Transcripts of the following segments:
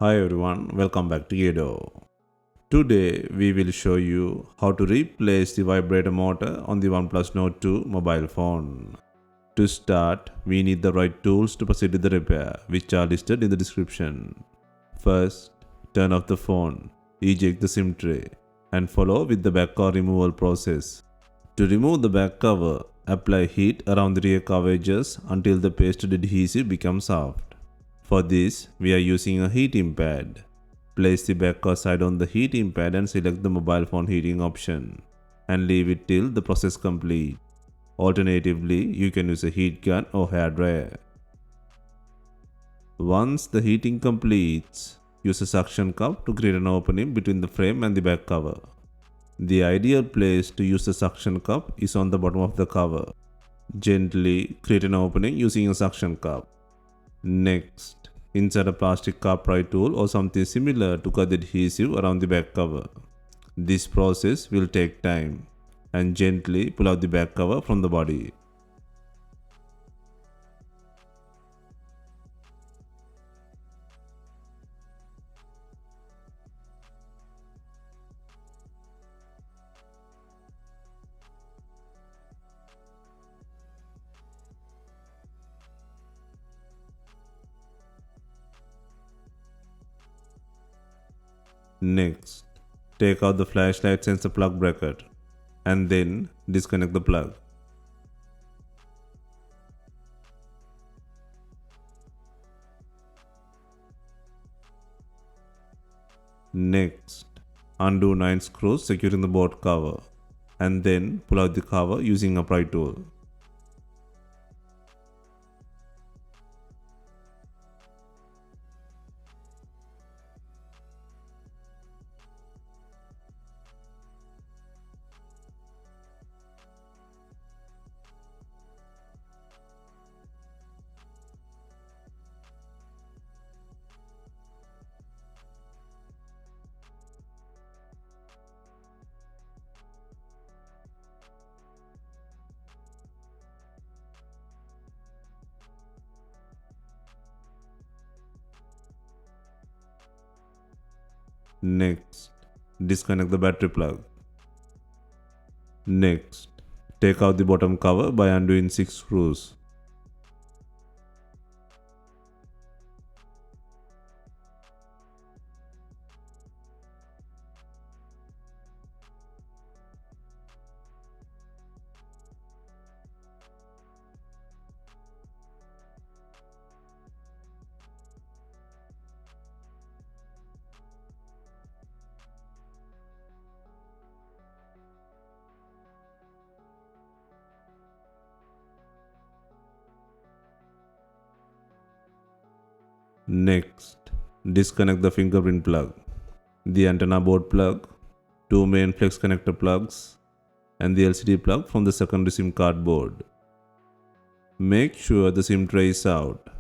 Hi everyone, welcome back to Geardo. Today we will show you how to replace the vibrator motor on the Oneplus Nord 2 mobile phone. To start, we need the right tools to proceed with the repair, which are listed in the description. First, turn off the phone, eject the SIM tray, and follow with the back cover removal process. To remove the back cover, apply heat around the rear cover edges until the pasted adhesive becomes soft. For this, we are using a heating pad. Place the back cover side on the heating pad and select the mobile phone heating option and leave it till the process complete. Alternatively, you can use a heat gun or hair dryer. Once the heating completes, use a suction cup to create an opening between the frame and the back cover. The ideal place to use the suction cup is on the bottom of the cover. Gently create an opening using a suction cup. Next, insert a plastic car pry tool or something similar to cut the adhesive around the back cover. This process will take time, and gently pull out the back cover from the body. Next, take out the flashlight sensor plug bracket and then disconnect the plug. Next, undo 9 screws securing the board cover and then pull out the cover using a pry tool. Next, disconnect the battery plug. Next, take out the bottom cover by undoing 6 screws. Next, disconnect the fingerprint plug, the antenna board plug, 2 main flex connector plugs, and the LCD plug from the secondary SIM card board. Make sure the SIM tray is out.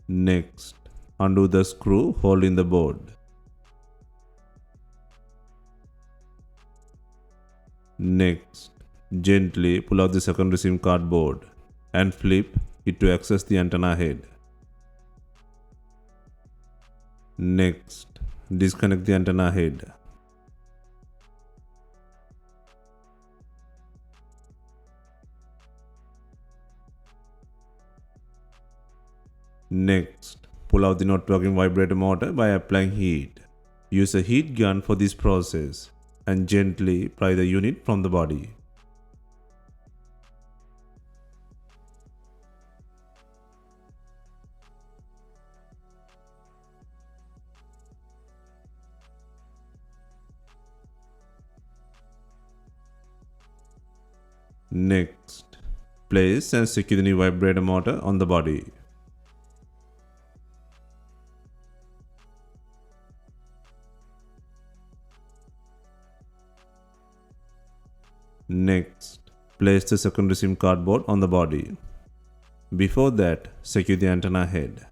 Next, undo the screw holding the board. Next, gently pull out the secondary SIM card board and flip it to access the antenna head. Next, disconnect the antenna head. Next, pull out the not working vibrator motor by applying heat. Use a heat gun for this process and gently pry the unit from the body. Next, place and secure the new vibrator motor on the body. Next, place the secondary SIM card board on the body. Before that, secure the antenna head.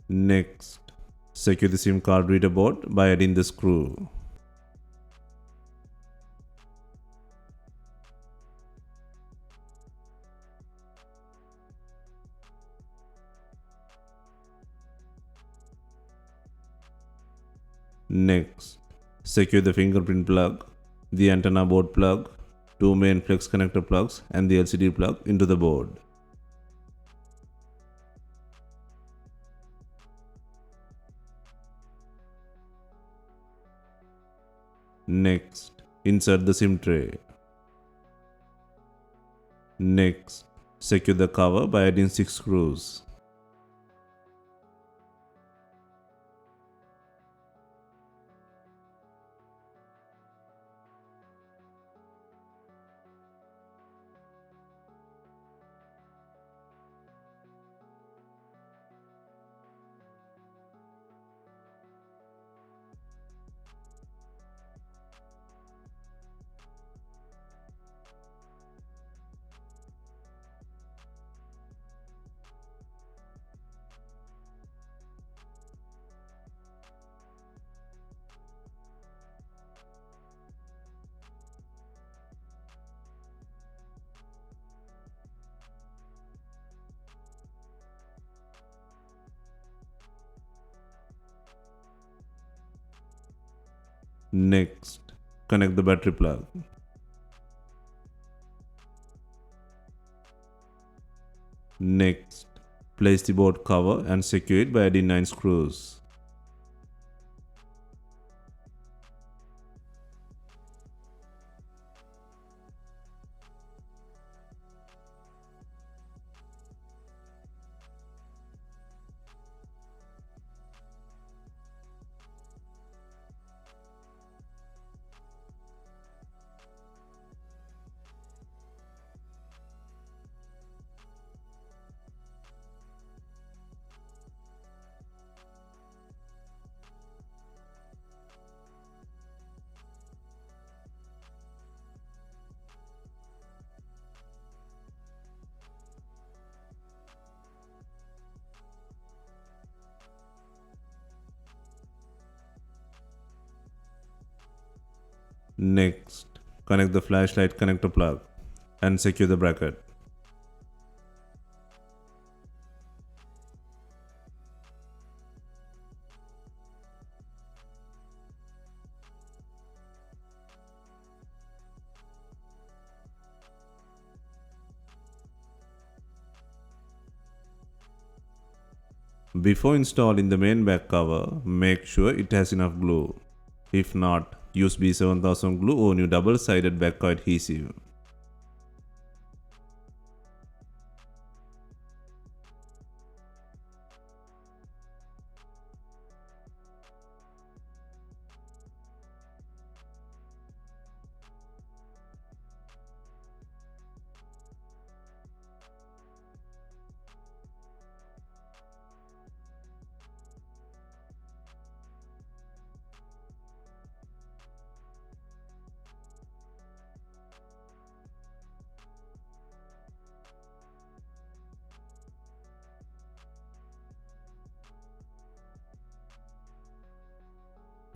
Next, secure the SIM card reader board by adding the screw. Next, secure the fingerprint plug, the antenna board plug, two main flex connector plugs and the LCD plug into the board. Next, insert the SIM tray. Next, secure the cover by adding 6 screws. Next, connect the battery plug. Next, place the board cover and secure it by adding 9 screws. Next, connect the flashlight connector plug and secure the bracket. Before installing the main back cover, make sure it has enough glue. If not, use B7000 glue or new double-sided back cover adhesive.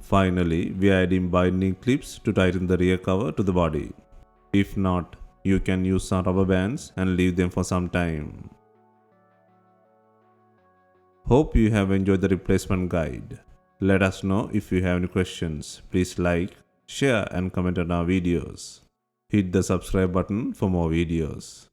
Finally, we are adding binding clips to tighten the rear cover to the body. If not, you can use some rubber bands and leave them for some time. Hope you have enjoyed the replacement guide. Let us know if you have any questions. Please like, share and comment on our videos. Hit the subscribe button for more videos.